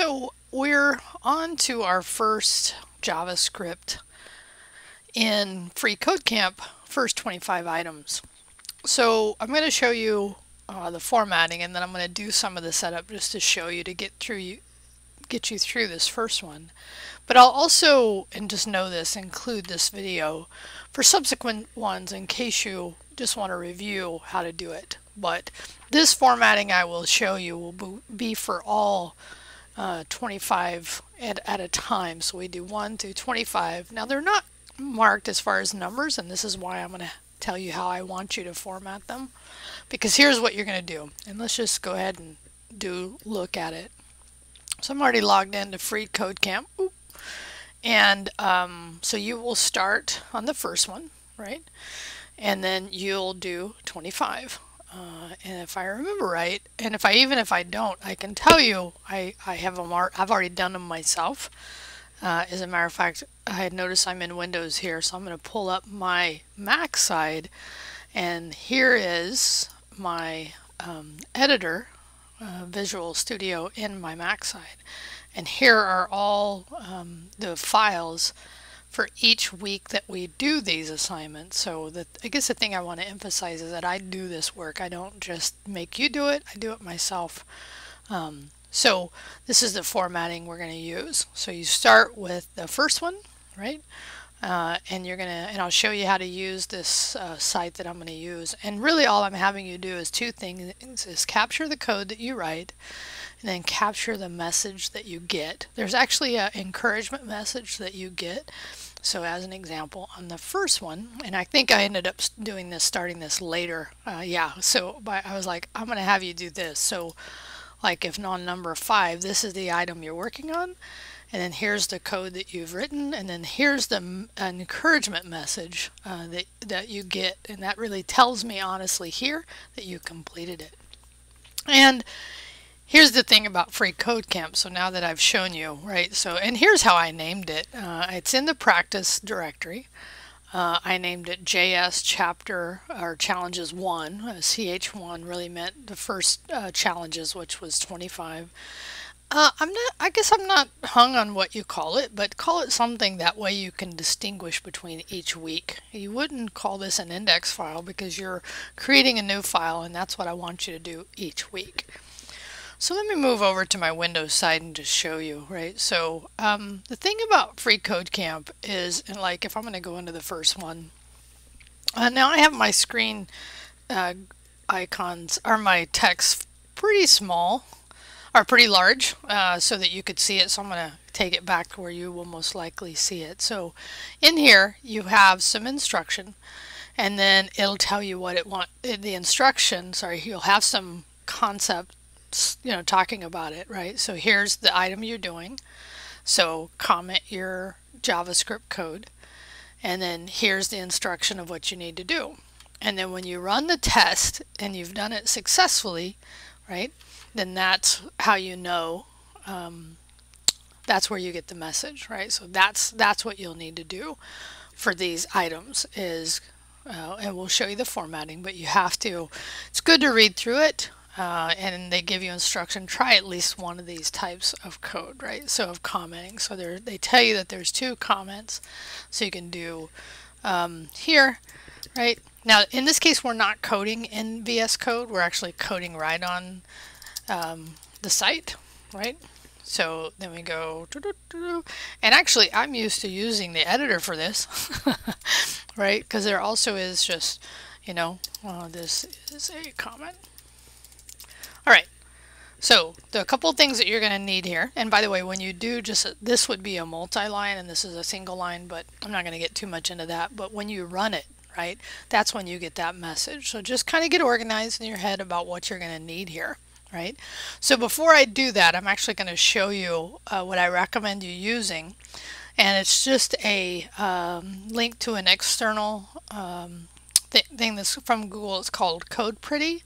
So we're on to our first JavaScript in Free Code Camp, first 25 items. So I'm going to show you the formatting, and then I'm going to do some of the setup just to show you to get you through this first one. But I'll also, and just know this, include this video for subsequent ones in case you just want to review how to do it. But this formatting I will show you will be for all 25 at a time. So we do 1 through 25. Now they're not marked as far as numbers, and this is why I'm going to tell you how I want you to format them, because here's what you're going to do. And let's just go ahead and look at it. So I'm already logged into Free Code Camp. Oop. And so you will start on the first one, right? And then you'll do 25. And if I remember right, and if I don't, I can tell you I have them. I've already done them myself. As a matter of fact, I had noticed I'm in Windows here, so I'm going to pull up my Mac side, and here is my editor, Visual Studio, in my Mac side. And here are all the files for each week that we do these assignments. So I guess the thing I want to emphasize is that I do this work. I don't just make you do it, I do it myself. So this is the formatting we're going to use. So you start with the first one, right? And I'll show you how to use this site that I'm going to use. And really all I'm having you do is two things: is capture the code that you write, and then capture the message that you get. There's actually an encouragement message that you get. So as an example, on the first one, and I think I ended up starting this later. But I was like, I'm going to have you do this. So like if on number 5, this is the item you're working on, and then here's the code that you've written, and then here's the encouragement message that you get, and that really tells me honestly here that you completed it. And here's the thing about Free Code Camp. So now that I've shown you, right? So, and here's how I named it. It's in the practice directory. I named it JS Chapter or Challenges 1. CH1 really meant the first challenges, which was 25. I guess I'm not hung on what you call it, but call it something that way you can distinguish between each week. You wouldn't call this an index file because you're creating a new file, and that's what I want you to do each week. So let me move over to my Windows side and just show you, right? So the thing about Free Code Camp is, and like if I'm going to go into the first one, now I have my screen icons, or my text, pretty small, or pretty large, so that you could see it. So I'm going to take it back to where you will most likely see it. So in here you have some instruction, and then it'll tell you what the instruction, you'll have some concept, talking about it, right? So here's the item you're doing. So comment your JavaScript code, and then here's the instruction of what you need to do. And then when you run the test and you've done it successfully, right, then that's how you know, that's where you get the message, right? So that's what you'll need to do for these items is, and we'll show you the formatting, but you have to, it's good to read through it. And they give you instruction, try at least one of these types of code, right? So of commenting. So they tell you that there's 2 comments. So you can do here, right? Now in this case we're not coding in VS Code, we're actually coding right on the site, right? So then we go, and actually I'm used to using the editor for this, right? Because there also is just, this is a comment. All right, so a couple of things that you're going to need here. And by the way, when you do this would be a multi-line and this is a single line, but I'm not going to get too much into that. But when you run it, right, that's when you get that message. So just kind of get organized in your head about what you're going to need here, right? So before I do that, I'm actually going to show you what I recommend you using. And it's just a link to an external thing that's from Google. It's called Code Pretty.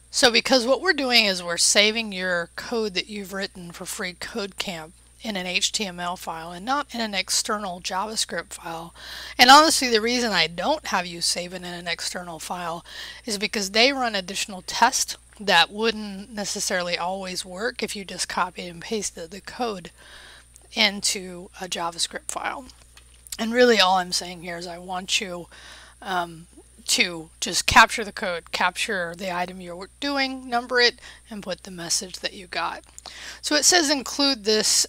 So because what we're doing is we're saving your code that you've written for Free Code Camp in an HTML file and not in an external JavaScript file. And honestly, the reason I don't have you save it in an external file is because they run additional tests that wouldn't necessarily always work if you just copied and pasted the code into a JavaScript file. And really all I'm saying here is I want you to just capture the code, capture the item you're doing, number it, and put the message that you got. So it says include this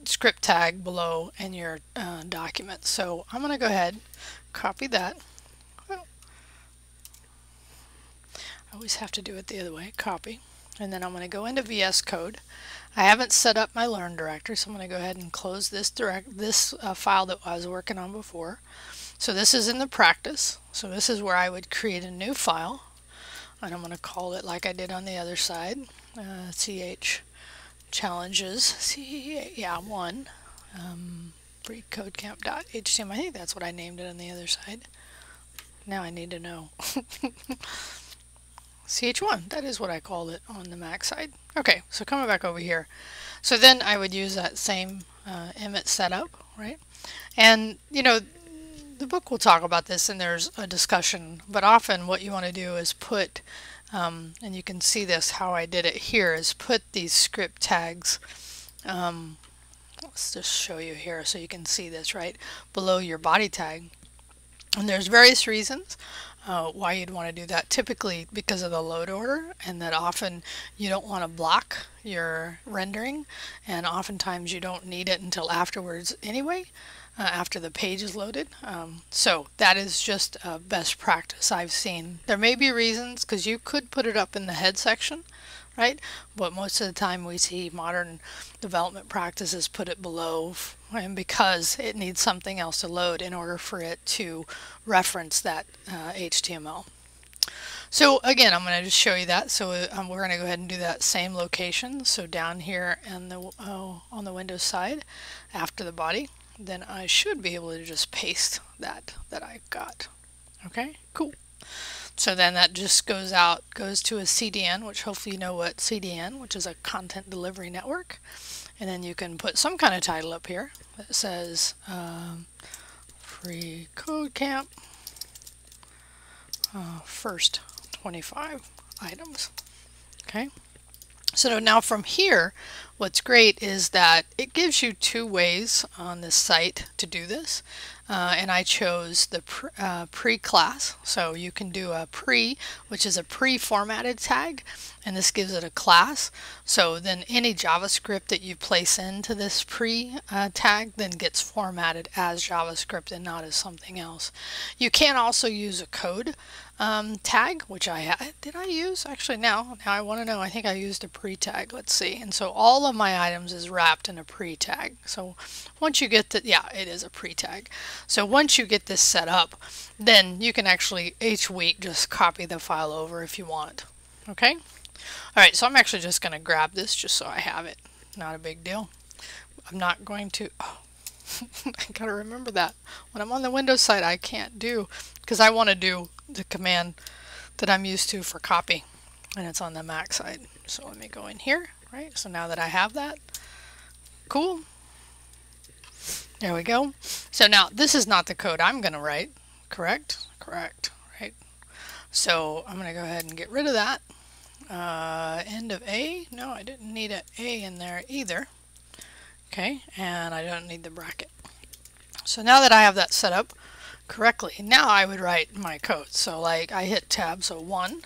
script tag below in your document. So I'm going to go ahead, copy that. I always have to do it the other way, copy. And then I'm going to go into VS Code. I haven't set up my Learn directory, so I'm going to go ahead and close this file that I was working on before. So this is in the practice. So this is where I would create a new file, and I'm going to call it like I did on the other side, CH challenges, one, freecodecamp.html. I think that's what I named it on the other side. Now I need to know. CH1, that is what I called it on the Mac side. Okay, so coming back over here. So then I would use that same Emmet setup, right? And you know, the book will talk about this and there's a discussion, but often what you want to do is put, and you can see this how I did it here, is put these script tags, let's just show you here so you can see this right below your body tag. And there's various reasons why you'd want to do that, typically because of the load order, and that often you don't want to block your rendering, and oftentimes you don't need it until afterwards anyway, after the page is loaded. So that is just a best practice I've seen. There may be reasons, because you could put it up in the head section, right? But most of the time we see modern development practices put it below, and because it needs something else to load in order for it to reference that HTML. So again, I'm going to just show you that. So we're going to go ahead and do that same location. So down here in the, on the Windows side, after the body, then I should be able to just paste that I got. Okay, cool. So then that just goes to a CDN, which hopefully you know what CDN, which is a content delivery network. And then you can put some kind of title up here that says Free Code Camp first 25 items. Okay. So now from here, what's great is that it gives you two ways on this site to do this. And I chose the pre-class. So you can do a pre, which is a pre-formatted tag, and this gives it a class. So then any JavaScript that you place into this pre tag then gets formatted as JavaScript and not as something else. You can also use a code tag, which did I use? Actually, now I want to know. I think I used a pre-tag. Let's see. And so all of my items is wrapped in a pre-tag. So once you get yeah, it is a pre-tag. So once you get this set up, then you can actually each week just copy the file over if you want. Okay? Alright, so I'm actually just going to grab this just so I have it. Not a big deal. I'm not going to... Oh, I gotta remember that. When I'm on the Windows side, I can't do, because I want to do the command that I'm used to for copy, and it's on the Mac side. So let me go in here, right? So now that I have that, cool. There we go. So now this is not the code I'm going to write, correct? Correct, right? So I'm going to go ahead and get rid of that. End of A. No, I didn't need an A in there either. Okay, and I don't need the bracket. So now that I have that set up correctly, now I would write my code. So like I hit tab, so 1,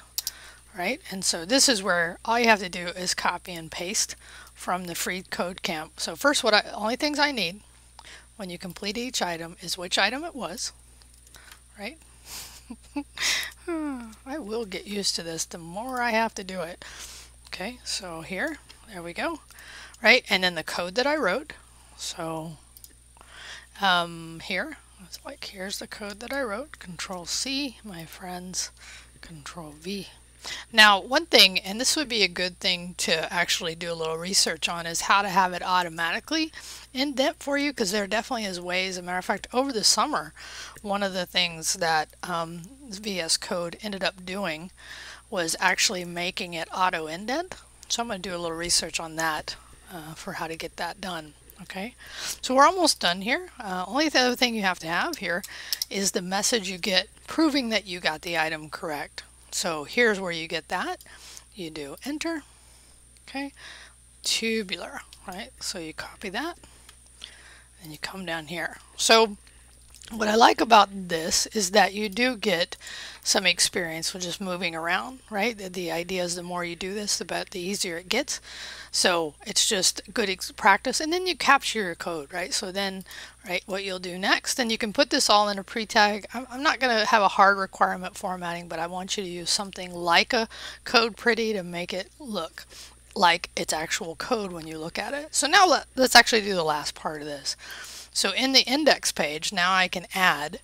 right? And so this is where all you have to do is copy and paste from the free code camp. So first, only things I need when you complete each item is which item it was, right? I will get used to this the more I have to do it. Okay, so here, there we go. Right, and then the code that I wrote. So here, it's like here's the code that I wrote. Control C, my friends, Control V. Now, one thing, and this would be a good thing to actually do a little research on, is how to have it automatically indent for you, because there definitely is ways. As a matter of fact, over the summer, one of the things that VS Code ended up doing was actually making it auto indent. So I'm going to do a little research on that. for how to get that done. Okay, so we're almost done here. Only the other thing you have to have here is the message you get proving that you got the item correct. So here's where you get that. You do enter, okay, tubular, right? So you copy that and you come down here. So what I like about this is that you do get some experience with just moving around, right? The idea is the more you do this, the easier it gets. So it's just good practice, and then you capture your code, right? So then, right, what you'll do next, and you can put this all in a pre-tag. I'm not going to have a hard requirement formatting, but I want you to use something like a code pretty to make it look like it's actual code when you look at it. So now let's actually do the last part of this. So in the index page, now I can add,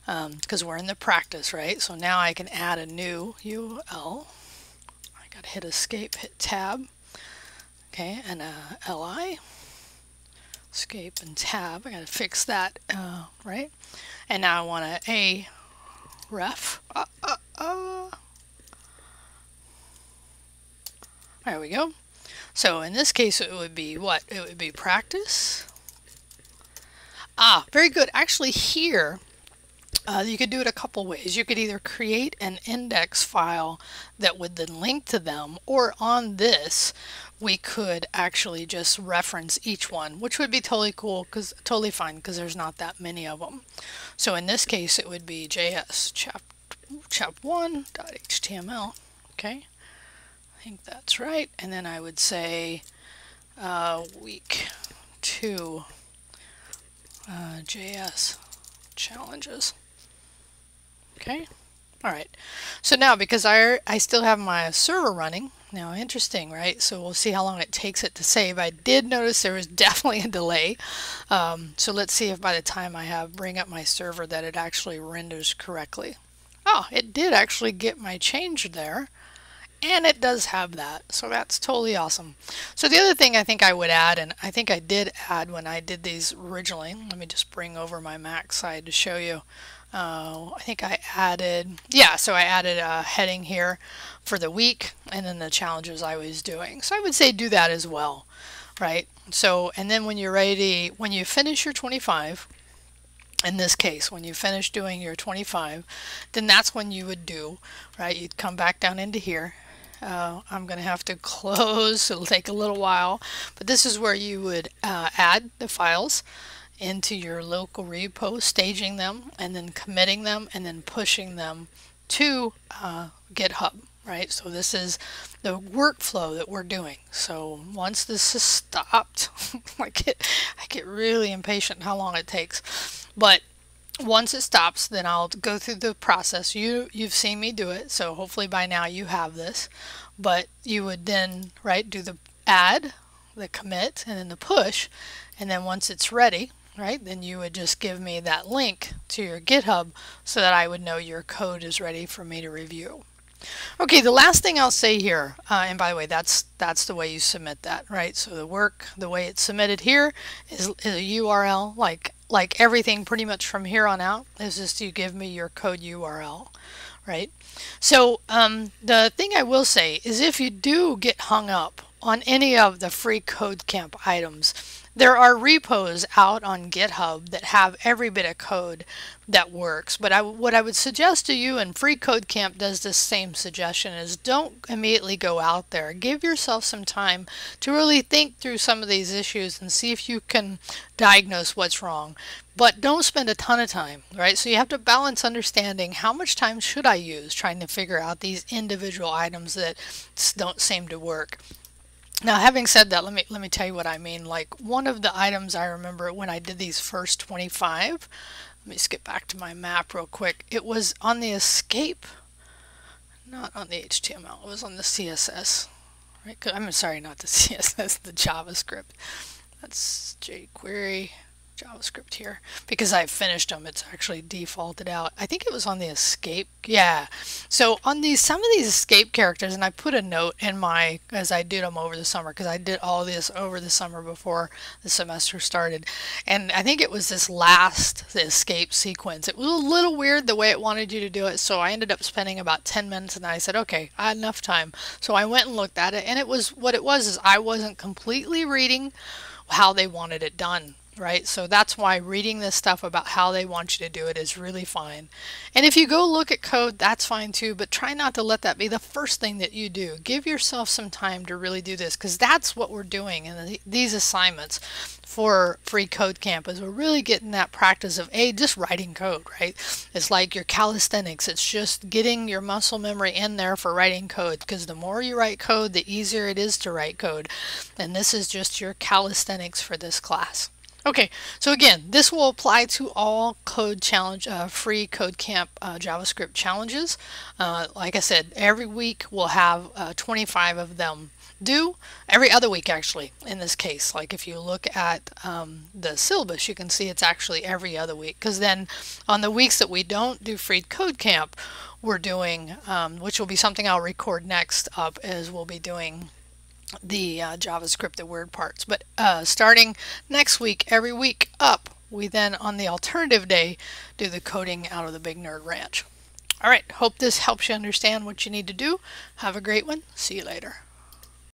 because we're in the practice, right? So now I can add a new UL. I got to hit escape, hit tab, okay, and a LI, escape and tab. I got to fix that, right? And now I want a ref. There we go. So in this case, it would be what? It would be practice. Very good. Actually here, you could do it a couple ways. You could either create an index file that would then link to them, or on this, we could actually just reference each one, which would be totally cool, totally fine, because there's not that many of them. So in this case, it would be JS chap1.html. Okay, I think that's right. And then I would say week 2 JS challenges. Okay, all right. So now, because I still have my server running, now interesting, right? So we'll see how long it takes it to save. I did notice there was definitely a delay. So let's see if by the time I bring up my server that it actually renders correctly. Oh, it did actually get my change there. And it does have that, so that's totally awesome. So the other thing I think I would add, and I think I did add when I did these originally, let me just bring over my Mac side to show you. I think I added, yeah, so I added a heading here for the week and then the challenges I was doing. So I would say do that as well, right? So, and then when you're ready, when you finish your 25, in this case, when you finish doing your 25, then that's when you would do, right? You'd come back down into here. I'm going to have to close, it'll take a little while, but this is where you would add the files into your local repo, staging them, and then committing them, and then pushing them to GitHub, right? So this is the workflow that we're doing. So once this is stopped, I get really impatient how long it takes, but once it stops, then I'll go through the process. You've seen me do it, so hopefully by now you have this. But you would then, right, do the add, the commit, and then the push, and then once it's ready, right, then you would just give me that link to your GitHub so that I would know your code is ready for me to review. Okay, the last thing I'll say here, and by the way, that's the way you submit that, right? So the way it's submitted here is a URL, like everything pretty much from here on out, is just you give me your code URL, right? So the thing I will say is if you do get hung up on any of the free code camp items, there are repos out on GitHub that have every bit of code that works. But what I would suggest to you, and Free Code Camp does this same suggestion, is don't immediately go out there. Give yourself some time to really think through some of these issues and see if you can diagnose what's wrong. But don't spend a ton of time, right? So you have to balance understanding how much time should I use trying to figure out these individual items that don't seem to work. Now, having said that, let me tell you what I mean. Like, one of the items I remember when I did these first 25, let me skip back to my map real quick. It was on the escape, not on the HTML. It was on the CSS, right? I'm sorry, not the CSS, the JavaScript. That's jQuery, JavaScript here because I finished them. It's actually defaulted out. I think it was on the escape. Yeah. So on these, some of these escape characters, and I put a note in my, as I did them over the summer, because I did all this over the summer before the semester started. And I think it was this last, the escape sequence. It was a little weird the way it wanted you to do it. So I ended up spending about 10 minutes and I said, okay, I had enough time. So I went and looked at it, and it was, what it was is I wasn't completely reading how they wanted it done, right? So that's why reading this stuff about how they want you to do it is really fine. And if you go look at code, that's fine too, but try not to let that be the first thing that you do. Give yourself some time to really do this, because that's what we're doing in these assignments for Free Code Camp, is we're really getting that practice of just writing code, right? It's like your calisthenics. It's just getting your muscle memory in there for writing code, because the more you write code, the easier it is to write code. And this is just your calisthenics for this class. Okay, so again, this will apply to all code challenge, free code camp JavaScript challenges. Like I said, every week we'll have 25 of them due. Every other week, actually, in this case. Like if you look at the syllabus, you can see it's actually every other week, because then on the weeks that we don't do free code camp, we're doing, which will be something I'll record next up, is we'll be doing the JavaScript, the word parts. But starting next week, every week up, we then on the alternative day do the coding out of the Big Nerd Ranch. All right, hope this helps you understand what you need to do. Have a great one. See you later.